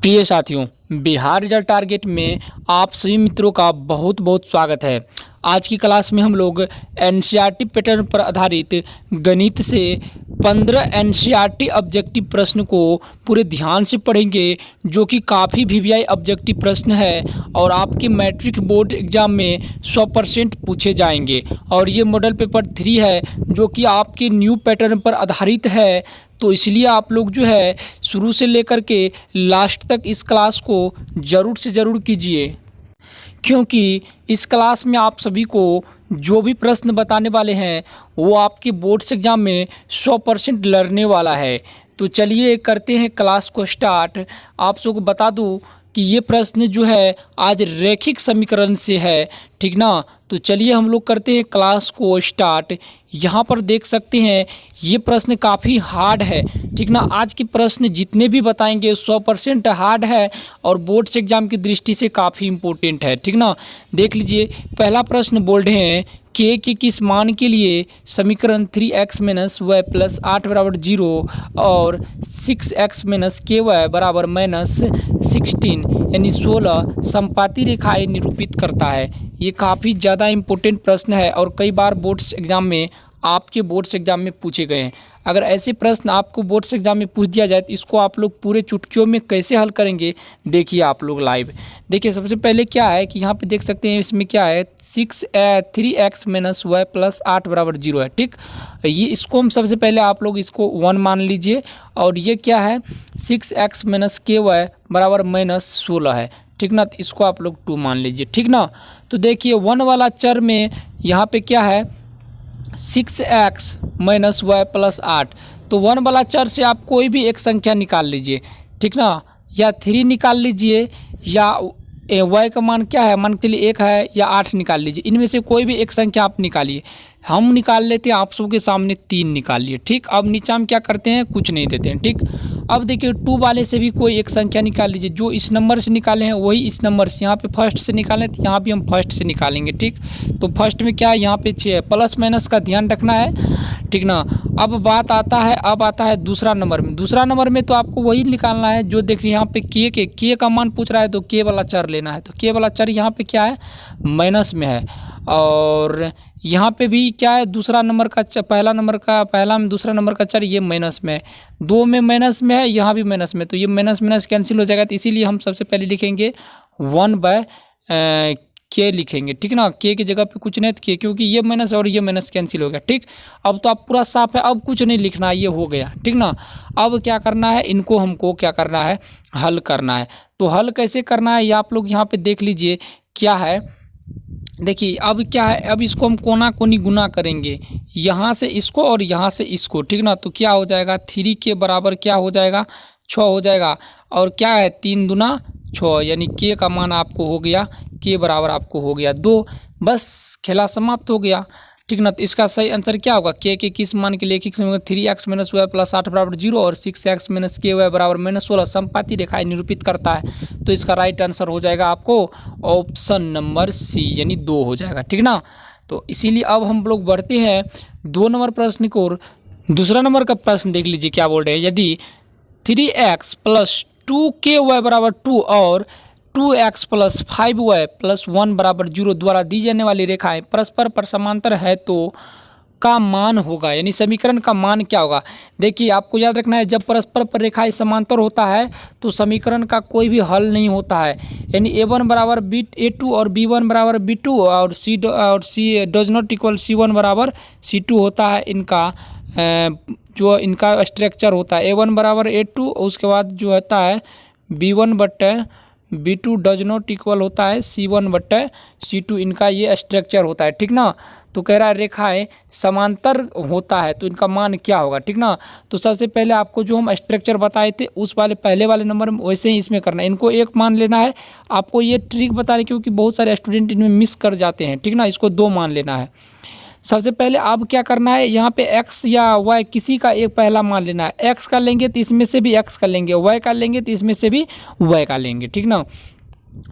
प्रिय साथियों, Bihar result target में आप सभी मित्रों का बहुत बहुत स्वागत है। आज की क्लास में हम लोग एनसीईआरटी पैटर्न पर आधारित गणित से 15 एनसीईआरटी ऑब्जेक्टिव प्रश्न को पूरे ध्यान से पढ़ेंगे, जो कि काफ़ी वीवीआई ऑब्जेक्टिव प्रश्न है और आपके मैट्रिक बोर्ड एग्जाम में 100% पूछे जाएंगे। और ये मॉडल पेपर 3 है, जो कि आपके न्यू पैटर्न पर आधारित है। तो इसलिए आप लोग जो है शुरू से लेकर के लास्ट तक इस क्लास को ज़रूर से ज़रूर कीजिए, क्योंकि इस क्लास में आप सभी को जो भी प्रश्न बताने वाले हैं वो आपके बोर्ड्स एग्जाम में 100% लड़ने वाला है। तो चलिए करते हैं क्लास को स्टार्ट। आप सबको बता दूं कि ये प्रश्न जो है आज रैखिक समीकरण से है, ठीक ना। तो चलिए हम लोग करते हैं क्लास को स्टार्ट। यहाँ पर देख सकते हैं ये प्रश्न काफ़ी हार्ड है, ठीक ना। आज के प्रश्न जितने भी बताएंगे 100% हार्ड है और बोर्ड्स एग्जाम की दृष्टि से काफ़ी इम्पोर्टेंट है, ठीक ना। देख लीजिए, पहला प्रश्न बोल रहे हैं के किस मान के लिए समीकरण 3x - y + 8 = 0 और 6x - ky = -16 यानी 16 समपाती रेखाएं निरूपित करता है। ये काफ़ी ज़्यादा इम्पोर्टेंट प्रश्न है और कई बार बोर्ड्स एग्जाम में आपके बोर्ड्स एग्जाम में पूछे गए हैं। अगर ऐसे प्रश्न आपको बोर्ड्स एग्जाम में पूछ दिया जाए तो इसको आप लोग पूरे चुटकियों में कैसे हल करेंगे, देखिए आप लोग लाइव। देखिए सबसे पहले क्या है कि यहाँ पे देख सकते हैं, इसमें क्या है 3x - y + 8 = 0 है, ठीक। ये इसको हम सबसे पहले आप लोग इसको 1 मान लीजिए और ये क्या है 6x - ky = -16 है, ठीक ना। तो इसको आप लोग 2 मान लीजिए, ठीक ना। तो देखिए 1 वाला चर में यहाँ पे क्या है 6x - y + 8। तो 1 वाला चर से आप कोई भी एक संख्या निकाल लीजिए, ठीक ना। या 3 निकाल लीजिए या y का मान क्या है, मान के लिए 1 है, या 8 निकाल लीजिए। इनमें से कोई भी एक संख्या आप निकालिए। हम निकाल लेते हैं आप सबके सामने 3 निकालिए, ठीक। अब नीचे हम क्या करते हैं, कुछ नहीं देते हैं, ठीक। अब देखिए 2 वाले से भी कोई एक संख्या निकाल लीजिए। जो इस नंबर से निकाले हैं वही इस नंबर से, यहाँ पे फर्स्ट से निकालें तो यहाँ भी हम फर्स्ट से निकालेंगे, ठीक। तो फर्स्ट में क्या है, यहाँ पे 6 है, प्लस माइनस का ध्यान रखना है, ठीक ना। अब बात आता है, अब आता है दूसरा नंबर में। दूसरा नंबर में तो आपको वही निकालना है जो देखिए यहाँ पे के का मान पूछ रहा है, तो के वाला चर लेना है। तो के वाला चर यहाँ पे क्या है, माइनस में है। और यहाँ पे भी क्या है, दूसरा नंबर का पहला में दूसरा नंबर का चर ये माइनस में है, 2 में माइनस में है, यहाँ भी माइनस में। तो ये माइनस माइनस कैंसिल हो जाएगा। तो इसीलिए हम सबसे पहले लिखेंगे 1/k लिखेंगे, ठीक ना। के की जगह पे कुछ नहीं, के, क्योंकि ये माइनस और ये माइनस कैंसिल हो गया, ठीक। अब तो आप पूरा साफ है, अब कुछ नहीं लिखना, ये हो गया, ठीक ना। अब क्या करना है, इनको हमको क्या करना है, हल करना है। तो हल कैसे करना है ये आप लोग यहाँ पे देख लीजिए क्या है। देखिए अब क्या है, अब इसको हम कोना कोनी गुना करेंगे, यहाँ से इसको और यहाँ से इसको, ठीक ना। तो क्या हो जाएगा 3 के बराबर क्या हो जाएगा 6 हो जाएगा। और क्या है 3 दूना 6, यानी के का मान आपको हो गया, के बराबर आपको हो गया 2। बस खेला समाप्त हो गया, ठीक ना। तो इसका सही आंसर क्या होगा, के किस मान के लिए 3x - y + 8 = 0 और 6x - ky = -16 समपाती रेखाएं निरूपित करता है। तो इसका राइट आंसर हो जाएगा आपको ऑप्शन नंबर सी, यानी 2 हो जाएगा, ठीक ना। तो इसीलिए अब हम लोग बढ़ते हैं 2 नंबर प्रश्न को। दूसरा नंबर का प्रश्न देख लीजिए क्या बोल रहे हैं। यदि 3x + 2ky = 2 और 2x + 5y + 1 = 0 द्वारा दी जाने वाली रेखाएं परस्पर पर समांतर है तो का मान होगा, यानी समीकरण का मान क्या होगा। देखिए आपको याद रखना है, जब परस्पर पर रेखाएं समांतर होता है तो समीकरण का कोई भी हल नहीं होता है। यानी a1 = a2 और b1 = b2 और c does not equal c1 = c2 होता है। इनका जो इनका स्ट्रक्चर होता है a1 = a2, उसके बाद जो होता है b1/b2 डज नॉट इक्वल होता है c1/c2। इनका ये स्ट्रक्चर होता है, ठीक ना। तो कह रहा है रेखाएं समांतर होता है तो इनका मान क्या होगा, ठीक ना। तो सबसे पहले आपको जो हम स्ट्रक्चर बताए थे उस वाले पहले वाले नंबर में वैसे ही इसमें करना है। इनको 1 मान लेना है। आपको ये ट्रिक बता रहे क्योंकि बहुत सारे स्टूडेंट इनमें मिस कर जाते हैं, ठीक ना। इसको 2 मान लेना है। सबसे पहले आप क्या करना है, यहाँ पे x या y किसी का एक पहला मान लेना है। x का लेंगे तो इसमें से भी x का लेंगे, y का लेंगे तो इसमें से भी y का लेंगे, ठीक ना।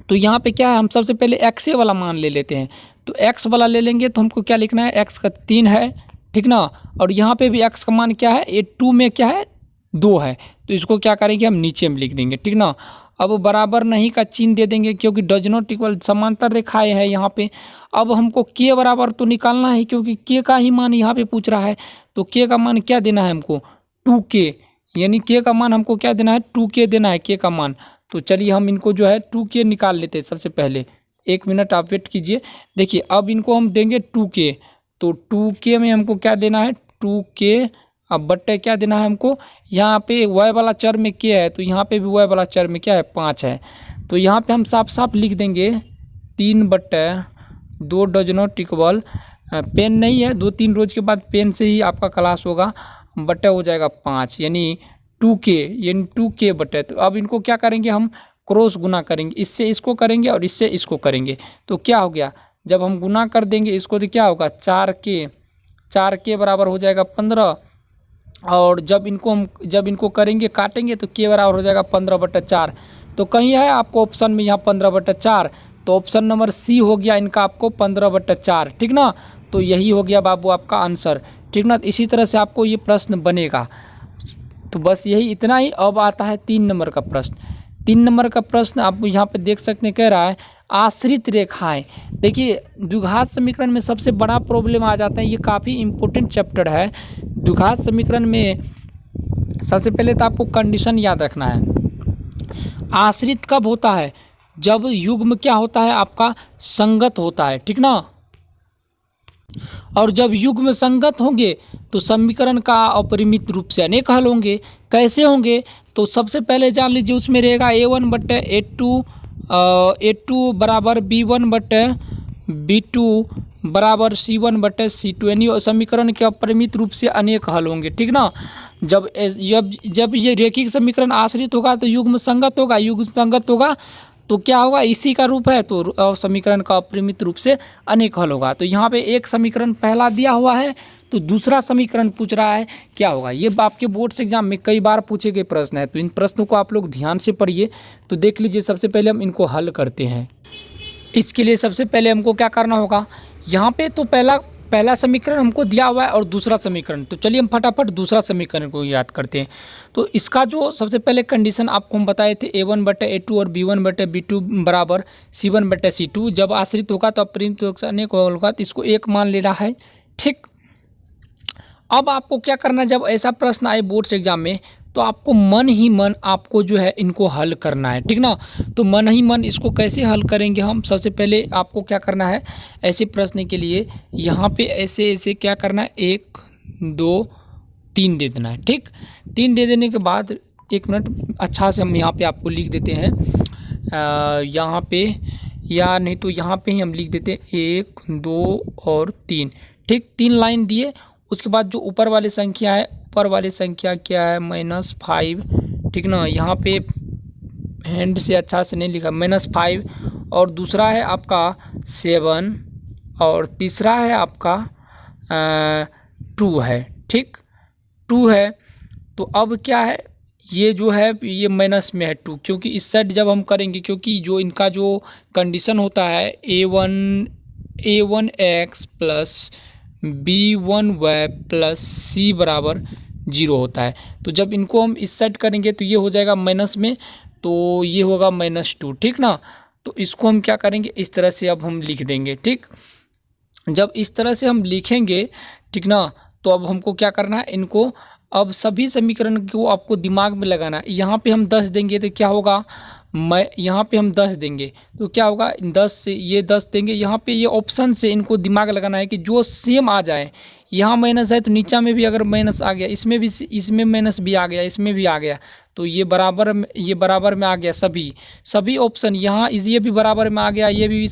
तो यहाँ पे क्या है, हम सबसे पहले x वाला मान ले लेते हैं। तो x वाला ले लेंगे तो हमको क्या लिखना है, x का 3 है, ठीक ना। और यहाँ पे भी x का मान क्या है, ये 2 में क्या है 2 है। तो इसको क्या करेंगे हम नीचे में लिख देंगे, ठीक ना। अब बराबर नहीं का चिन्ह दे देंगे क्योंकि डज नॉट इक्वल समांतर रेखाएं है यहाँ पे। अब हमको के बराबर तो निकालना है क्योंकि के का ही मान यहाँ पे पूछ रहा है। तो के का मान क्या देना है हमको 2k, यानी के का मान हमको क्या देना है 2k देना है के का मान। तो चलिए हम इनको जो है 2k निकाल लेते हैं सबसे पहले। 1 मिनट आप वेट कीजिए। देखिए अब इनको हम देंगे 2k, तो 2k में हमको क्या देना है 2k। अब बट्टे क्या देना है हमको, यहाँ पे y वाला चर में k है तो यहाँ पे भी y वाला चर में क्या है 5 है। तो यहाँ पे हम साफ साफ लिख देंगे 3/2 डज नॉट इक्वल, पेन नहीं है 2-3 रोज के बाद पेन से ही आपका क्लास होगा, बट्टे हो जाएगा 5 यानी 2k, यानी 2k बट्टे। तो अब इनको क्या करेंगे हम क्रॉस गुना करेंगे, इससे इसको करेंगे और इससे इसको करेंगे। तो क्या हो गया, जब हम गुना कर देंगे इसको तो क्या होगा 4k बराबर हो जाएगा 15, और जब इनको करेंगे काटेंगे तो k बराबर हो जाएगा 15/4। तो कहीं है आपको ऑप्शन में यहाँ 15/4, तो ऑप्शन नंबर सी हो गया इनका आपको 15/4, ठीक ना। तो यही हो गया बाबू आपका आंसर, ठीक ना। इसी तरह से आपको ये प्रश्न बनेगा। तो बस यही इतना ही। अब आता है 3 नंबर का प्रश्न। 3 नंबर का प्रश्न आप यहाँ पे देख सकते हैं, कह रहा है आश्रित रेखाएं। देखिए द्विघात समीकरण में सबसे बड़ा प्रॉब्लम आ जाता है, ये काफ़ी इंपॉर्टेंट चैप्टर है। द्विघात समीकरण में सबसे पहले तो आपको कंडीशन याद रखना है। आश्रित कब होता है, जब युग्म क्या होता है आपका संगत होता है, ठीक ना। और जब युग्म संगत होंगे तो समीकरण का अपरिमित रूप से अनेक हल होंगे। कैसे होंगे, तो सबसे पहले जान लीजिए उसमें रहेगा a1/a2 बराबर b1/b2 बराबर c1/c2, यानी समीकरण के अपरिमित रूप से अनेक हल होंगे, ठीक ना। जब ये रेखिक समीकरण आश्रित होगा तो युग्म संगत होगा, युग्म संगत होगा तो क्या होगा, इसी का रूप है तो समीकरण का अपरिमित रूप से अनेक हल होगा। तो यहाँ पे एक समीकरण पहला दिया हुआ है, तो दूसरा समीकरण पूछ रहा है क्या होगा। ये आपके बोर्ड्स एग्जाम में कई बार पूछे गए प्रश्न है, तो इन प्रश्नों को आप लोग ध्यान से पढ़िए। तो देख लीजिए, सबसे पहले हम इनको हल करते हैं। इसके लिए सबसे पहले हमको क्या करना होगा, यहाँ पे तो पहला समीकरण हमको दिया हुआ है और दूसरा समीकरण, तो चलिए हम फटाफट दूसरा समीकरण को याद करते हैं। तो इसका जो सबसे पहले कंडीशन आपको हम बताए थे a1/a2 और b1/b2 बराबर c1/c2, जब आश्रित होगा तो अपरिमित रूप से अनेक होगा, तो इसको एक मान लेना है, ठीक। अब आपको क्या करना है, जब ऐसा प्रश्न आए बोर्ड्स एग्जाम में तो आपको मन ही मन आपको जो है इनको हल करना है, ठीक ना। तो मन ही मन इसको कैसे हल करेंगे हम, सबसे पहले आपको क्या करना है, ऐसे प्रश्न के लिए यहाँ पे ऐसे क्या करना है 1 2 3 दे देना है, ठीक। 3 दे देने के बाद 1 मिनट अच्छा से हम यहाँ पे आपको लिख देते हैं, यहाँ पे या नहीं तो यहाँ पे ही हम लिख देते हैं 1 2 और 3, ठीक। 3 लाइन दिए, उसके बाद जो ऊपर वाली संख्या है, ऊपर वाली संख्या क्या है -5, ठीक ना। यहाँ पे हैंड से अच्छा से नहीं लिखा, -5, और दूसरा है आपका 7, और तीसरा है आपका 2 है, ठीक 2 है। तो अब क्या है, ये जो है ये माइनस में है 2, क्योंकि इस साइड जब हम करेंगे, क्योंकि जो इनका जो कंडीशन होता है a1x plus b1y plus c बराबर 0 होता है। तो जब इनको हम इस साइड करेंगे तो ये हो जाएगा माइनस में, तो ये होगा -2, ठीक ना। तो इसको हम क्या करेंगे, इस तरह से अब हम लिख देंगे, ठीक। जब इस तरह से हम लिखेंगे, ठीक ना, तो अब हमको क्या करना है, इनको अब सभी समीकरण को आपको दिमाग में लगाना है। यहाँ पे हम 10 देंगे तो क्या होगा, यहाँ पे हम 10 देंगे तो क्या होगा, 10 से ये 10 देंगे, यहाँ पे ये ऑप्शन से इनको दिमाग लगाना है कि जो सेम आ जाए। यहाँ माइनस है तो नीचा में भी अगर माइनस आ गया, इसमें माइनस भी आ गया, इसमें भी आ गया, तो ये बराबर में आ गया। सभी ऑप्शन यहाँ ये भी बराबर में आ गया, ये भी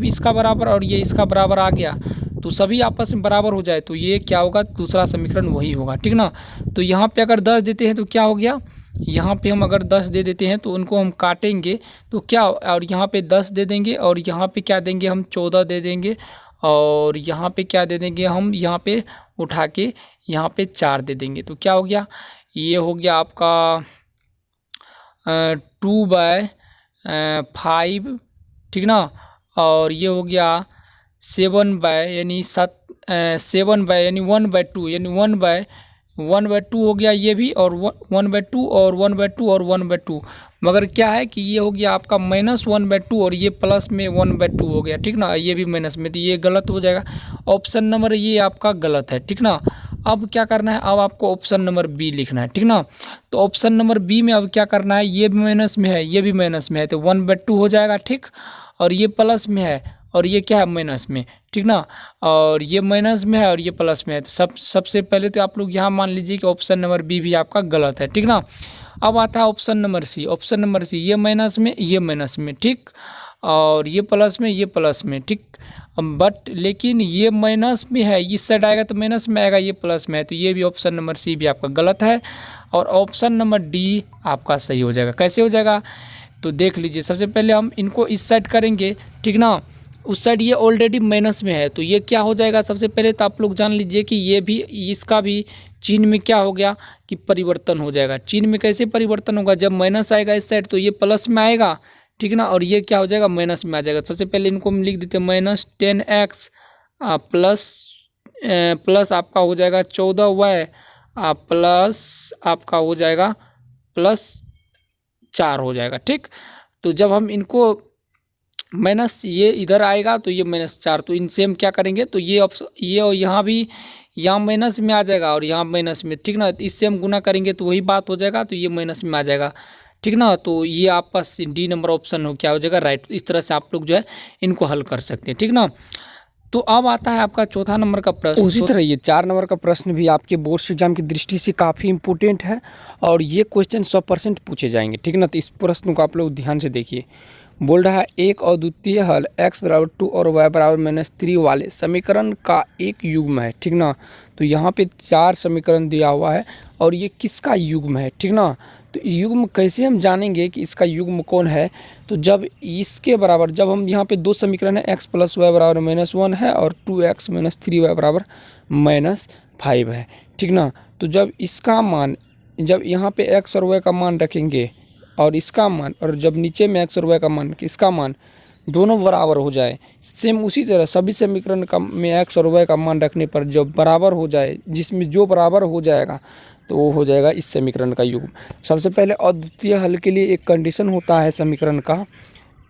इसका बराबर और ये इसका बराबर आ गया, तो सभी आपस में बराबर हो जाए तो ये क्या होगा, दूसरा समीकरण वही होगा, ठीक ना। तो यहाँ पे अगर 10 देते हैं तो क्या हो गया, यहाँ पे हम अगर 10 दे देते हैं तो उनको हम काटेंगे तो क्या, और यहाँ पे 10 दे देंगे, और यहाँ पे क्या देंगे हम 14 दे देंगे, और यहाँ पे क्या दे देंगे हम, यहाँ पे उठा के यहाँ पे 4 दे देंगे। तो क्या हो गया, ये हो गया आपका 2/5, ठीक ना, और ये हो गया 7 यानी 1/2, यानी 1/2 हो गया ये भी, और 1/2 और 1/2 और 1/2 मगर क्या है कि ये हो गया आपका -1/2 और ये प्लस में 1/2 हो गया, ठीक ना। ये भी माइनस में, तो ये गलत हो जाएगा। ऑप्शन नंबर ये आपका गलत है, ठीक ना। अब क्या करना है, अब आपको ऑप्शन नंबर बी लिखना है, ठीक ना। तो ऑप्शन नंबर बी में अब क्या करना है, ये भी माइनस में है, ये भी माइनस में है, तो 1/2 हो जाएगा, ठीक। और ये प्लस में है और ये क्या है, माइनस में, ठीक ना। और ये माइनस में है और ये प्लस में है, तो सबसे पहले तो आप लोग यहाँ मान लीजिए कि ऑप्शन नंबर बी भी आपका गलत है, ठीक ना। अब आता है option number C. Option number C, ये माइनस में, ये माइनस में, ठीक। और ये प्लस में, ये प्लस में, ठीक। बट लेकिन ये माइनस में है, इस साइड आएगा तो माइनस में आएगा, ये प्लस में है, तो ये भी ऑप्शन नंबर सी भी आपका गलत है। और ऑप्शन नंबर डी आपका सही हो जाएगा। कैसे हो जाएगा, तो देख लीजिए। सबसे पहले हम इनको इस साइड करेंगे, ठीक ना। उस साइड ये ऑलरेडी माइनस में है, तो ये क्या हो जाएगा, सबसे पहले तो आप लोग जान लीजिए कि ये भी, इसका भी चिन्ह में क्या हो गया कि परिवर्तन हो जाएगा। चिन्ह में कैसे परिवर्तन होगा, जब माइनस आएगा इस साइड तो ये प्लस में आएगा, ठीक ना। और ये क्या हो जाएगा, माइनस में आ जाएगा। सबसे पहले इनको हम लिख देते हैं -10x प्लस आपका हो जाएगा 14y प्लस आपका हो जाएगा +4 हो जाएगा, ठीक। तो जब हम इनको माइनस, ये इधर आएगा तो ये -4, तो इनसे हम क्या करेंगे, तो ये ऑप्शन, ये और यहाँ भी, यहाँ माइनस में आ जाएगा और यहाँ माइनस में, ठीक ना। तो इससे हम गुना करेंगे तो वही बात हो जाएगा, तो ये माइनस में आ जाएगा, ठीक ना। तो ये आपका डी नंबर ऑप्शन हो क्या हो जाएगा, राइट। इस तरह से आप लोग जो है इनको हल कर सकते हैं, ठीक ना। तो अब आता है आपका चौथा नंबर का प्रश्न। उसी तरह ये 4 नंबर का प्रश्न भी आपके बोर्ड एग्जाम की दृष्टि से काफ़ी इंपॉर्टेंट है और ये क्वेश्चन 100% पूछे जाएंगे, ठीक ना। तो इस प्रश्न को आप लोग ध्यान से देखिए। बोल रहा है एक अद्वितीय हल x = 2 और y = -3 वाले समीकरण का एक युग्म है, ठीक ना। तो यहाँ पे 4 समीकरण दिया हुआ है और ये किसका युग्म है, ठीक ना। तो युग्म कैसे हम जानेंगे कि इसका युग्म कौन है, तो जब इसके बराबर, जब हम यहाँ पे 2 समीकरण है, x + y = -1 है और 2x - 3y = -5 है, ठीक ना। तो जब इसका मान, जब यहाँ पे x और y का मान रखेंगे और इसका मान, और जब नीचे में x और y का मान, इसका मान दोनों बराबर हो जाए, सेम उसी तरह सभी समीकरण का में x और y का मान रखने पर जब बराबर हो जाए, जिसमें जो बराबर हो जाएगा तो वो हो जाएगा इस समीकरण का युग्म। सबसे पहले अद्वितीय हल के लिए एक कंडीशन होता है समीकरण का,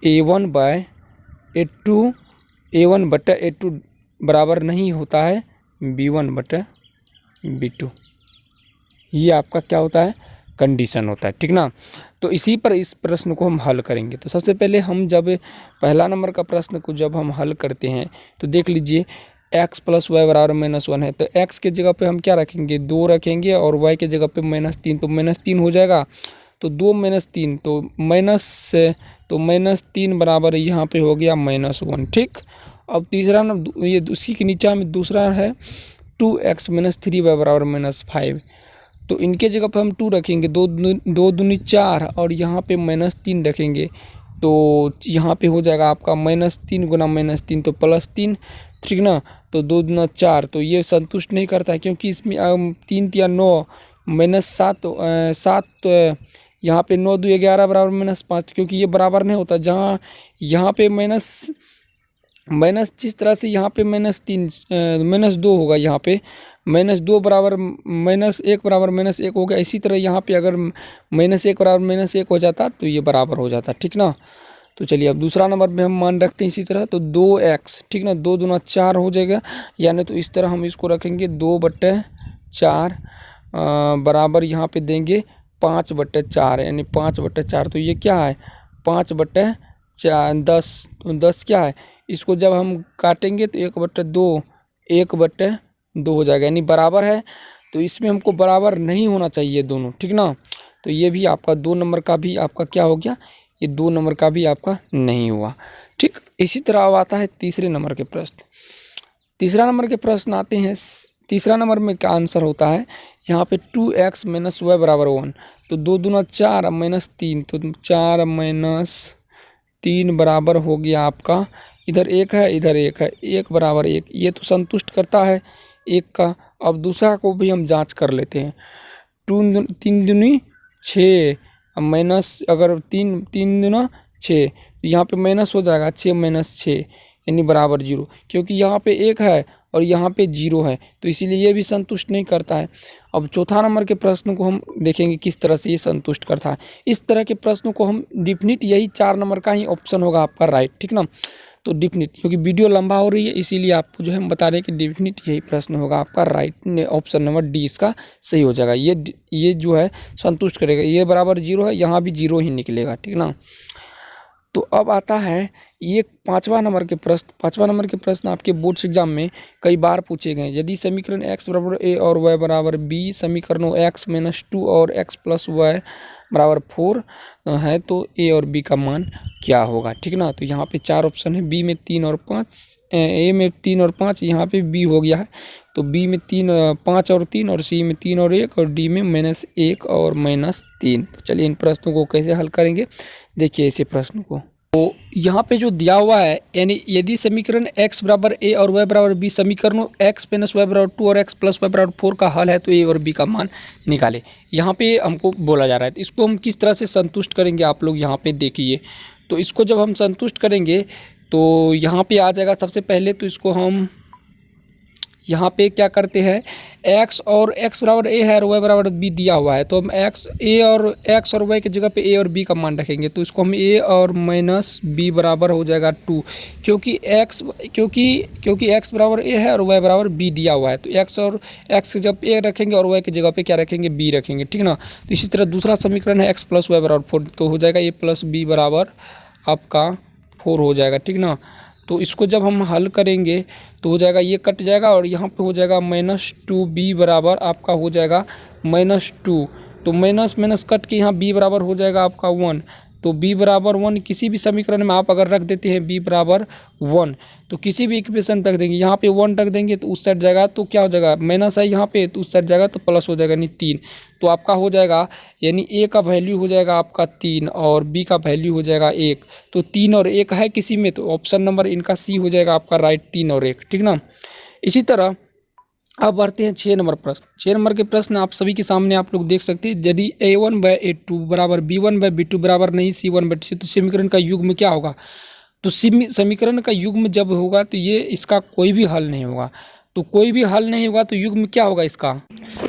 a1/a2 बराबर नहीं होता है b1/b2। ये आपका क्या होता है, कंडीशन होता है, ठीक ना। तो इसी पर इस प्रश्न को हम हल करेंगे। तो सबसे पहले हम जब पहला नंबर का प्रश्न को जब हम हल करते हैं तो देख लीजिए x + y = -1 है, तो x के जगह पे हम क्या रखेंगे, 2 रखेंगे और y के जगह पे -3, तो -3 हो जाएगा। तो 2 - 3 तो -3 बराबर यहाँ पे हो गया -1, ठीक। अब तीसरा न, ये उसी के नीचे में दूसरा है 2x - 3y = -5, तो इनके जगह पे हम 2 रखेंगे, 2 दूनी 4 और यहाँ पे -3 रखेंगे, तो यहाँ पे हो जाएगा आपका -3 × -3 तो +3, ठीक ना। तो 2 दूना 4, तो ये संतुष्ट नहीं करता है क्योंकि इसमें 3 × 9 -7 यहाँ पे 9 × 2 = 11 -5, क्योंकि ये बराबर नहीं होता। जहाँ यहाँ पे माइनस जिस तरह से यहाँ पे -3 -2 होगा, यहाँ पे -2 बराबर -1 बराबर -1 हो गया। इसी तरह यहाँ पे अगर -1 बराबर -1 हो जाता तो ये बराबर हो जाता, ठीक ना। तो चलिए अब दूसरा नंबर में हम मान रखते हैं इसी तरह, तो 2x, ठीक ना, 2 दूना 4 हो जाएगा, यानी तो इस तरह हम इसको रखेंगे 2/4 बराबर यहाँ पे देंगे 5/4, यानी 5/4, तो ये क्या है 5/4 10 क्या है, इसको जब हम काटेंगे तो 1/2 हो जाएगा, यानी बराबर है। तो इसमें हमको बराबर नहीं होना चाहिए दोनों, ठीक ना। तो ये भी आपका 2 नंबर का भी आपका क्या हो गया, ये 2 नंबर का भी आपका नहीं हुआ, ठीक। इसी तरह अब आता है तीसरे नंबर के प्रश्न। तीसरा नंबर के प्रश्न आते हैं, तीसरा नंबर में क्या आंसर होता है, यहाँ पे 2x - y = 1, तो 2 दूना 4 -3, तो 4 -3 बराबर हो गया आपका, इधर 1 है इधर 1 है, 1 बराबर 1, ये तो संतुष्ट करता है 1 का। अब दूसरा को भी हम जांच कर लेते हैं, 3 दूनी 6 माइनस, अगर 3 दूना 6, तो यहाँ पे माइनस हो जाएगा, 6 - 6 यानी बराबर 0, क्योंकि यहाँ पे 1 है और यहाँ पे 0 है, तो इसीलिए ये भी संतुष्ट नहीं करता है। अब चौथा नंबर के प्रश्न को हम देखेंगे किस तरह से ये संतुष्ट करता है। इस तरह के प्रश्नों को हम डिफिनिट, यही 4 नंबर का ही ऑप्शन होगा आपका राइट, ठीक ना। तो डिफिनिट, क्योंकि वीडियो लंबा हो रही है इसीलिए आपको जो है हम बता रहे हैं कि डिफिनिट यही प्रश्न होगा आपका राइट, ऑप्शन नंबर डी इसका सही हो जाएगा। ये जो है संतुष्ट करेगा, ये बराबर 0 है, यहाँ भी 0 ही निकलेगा, ठीक ना। तो अब आता है ये 5वां नंबर के प्रश्न। 5वां नंबर के प्रश्न आपके बोर्ड्स एग्जाम में कई बार पूछे गए। यदि समीकरण x बराबर a और y बराबर b, समीकरणों x - 2 और x + y बराबर 4 है तो a और b का मान क्या होगा, ठीक ना। तो यहाँ पे 4 ऑप्शन है, b में 3 और 5, a में 3 और 5, यहाँ पे b हो गया है, तो b में 5 और 3, और c में 3 और 1, और d में -1 और -3। तो चलिए इन प्रश्नों को कैसे हल करेंगे, देखिए इसी प्रश्न को। तो यहाँ पे जो दिया हुआ है, यानी यदि समीकरण x बराबर a और y बराबर b, समीकरणों x - y बराबर 2 और x + y बराबर 4 का हल है तो a और b का मान निकाले, यहाँ पे हमको बोला जा रहा है। तो इसको हम किस तरह से संतुष्ट करेंगे आप लोग यहाँ पे देखिए। तो इसको जब हम संतुष्ट करेंगे तो यहाँ पे आ जाएगा, सबसे पहले तो इसको हम यहाँ पे क्या करते हैं, x और x बराबर a है और y बराबर b दिया हुआ है, तो हम x और y की जगह पे a और b का मान रखेंगे। तो इसको हम a और -b बराबर हो जाएगा 2, क्योंकि x बराबर a है और y बराबर b दिया हुआ है, तो x की जगह a रखेंगे और y की जगह पे क्या रखेंगे, b रखेंगे, ठीक ना। तो इसी तरह दूसरा समीकरण है x + y बराबर 4, तो हो जाएगा a + b बराबर आपका 4 हो जाएगा, ठीक ना। तो इसको जब हम हल करेंगे तो हो जाएगा, ये कट जाएगा और यहाँ पे हो जाएगा -2b बराबर आपका हो जाएगा -2, तो माइनस कट के यहाँ b बराबर हो जाएगा आपका 1, तो b बराबर 1 किसी भी समीकरण में आप अगर रख देते हैं b बराबर 1, तो किसी भी इक्वेशन रख देंगे, यहाँ पे 1 रख देंगे तो उस साइड जाएगा, तो क्या हो जाएगा, माइनस है यहाँ पे, तो उस साइड जाएगा तो प्लस हो जाएगा, यानी 3। तो आपका हो जाएगा, यानी a का वैल्यू हो जाएगा आपका 3 और b का वैल्यू हो जाएगा 1, तो 3 और 1 है किसी में, तो ऑप्शन नंबर इनका c हो जाएगा आपका राइट, 3 और 1, ठीक ना। इसी तरह अब बढ़ते हैं 6 नंबर प्रश्न। 6 नंबर के प्रश्न आप सभी के सामने आप लोग देख सकते हैं। यदि a1/a2 बराबर b1/b2 बराबर नहीं c1/c, तो समीकरण का युग्म क्या होगा। तो समीकरण का युग्म जब होगा तो ये इसका कोई भी हल नहीं होगा, तो कोई भी हल नहीं होगा तो युग्म क्या होगा इसका।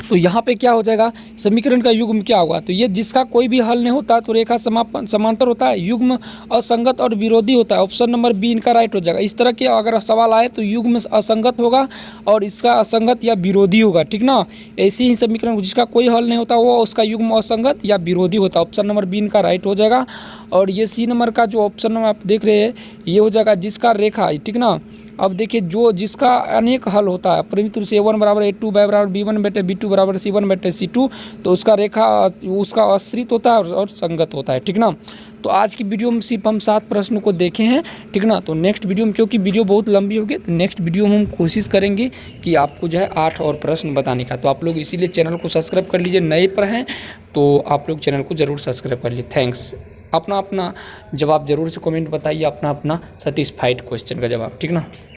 तो यहाँ पे क्या हो जाएगा, समीकरण का युग्म क्या होगा, तो ये जिसका कोई भी हल नहीं होता तो रेखा समांतर होता है, युग्म असंगत और विरोधी होता है, ऑप्शन नंबर बी इनका राइट हो जाएगा। इस तरह के अगर सवाल आए तो युग्म असंगत होगा और इसका असंगत या विरोधी होगा, ठीक ना। ऐसे ही समीकरण जिसका कोई हल नहीं होता वो उसका युग्म असंगत या विरोधी होता है, ऑप्शन नंबर बी इनका राइट हो जाएगा। और ये सी नंबर का जो ऑप्शन नंबर आप देख रहे हैं ये हो जाएगा जिसका रेखा, ठीक ना। अब देखिए जिसका अनेक हल होता है, परिमित रूप से a1 बराबर a2 बराबर b1/b2 बराबर c1/c2, तो उसका रेखा उसका आश्रित होता है और संगत होता है, ठीक ना। तो आज की वीडियो में सिर्फ हम 7 प्रश्नों को देखे हैं, ठीक ना। तो नेक्स्ट वीडियो में, क्योंकि वीडियो बहुत लंबी होगी, तो नेक्स्ट वीडियो में हम कोशिश करेंगे कि आपको जो है 8 और प्रश्न बताने का। तो आप लोग इसीलिए चैनल को सब्सक्राइब कर लीजिए, नए पर हैं तो आप लोग चैनल को ज़रूर सब्सक्राइब कर लीजिए। थैंक्स। अपना जवाब ज़रूर से कमेंट बताइए, अपना सेटिस्फाइड क्वेश्चन का जवाब, ठीक ना।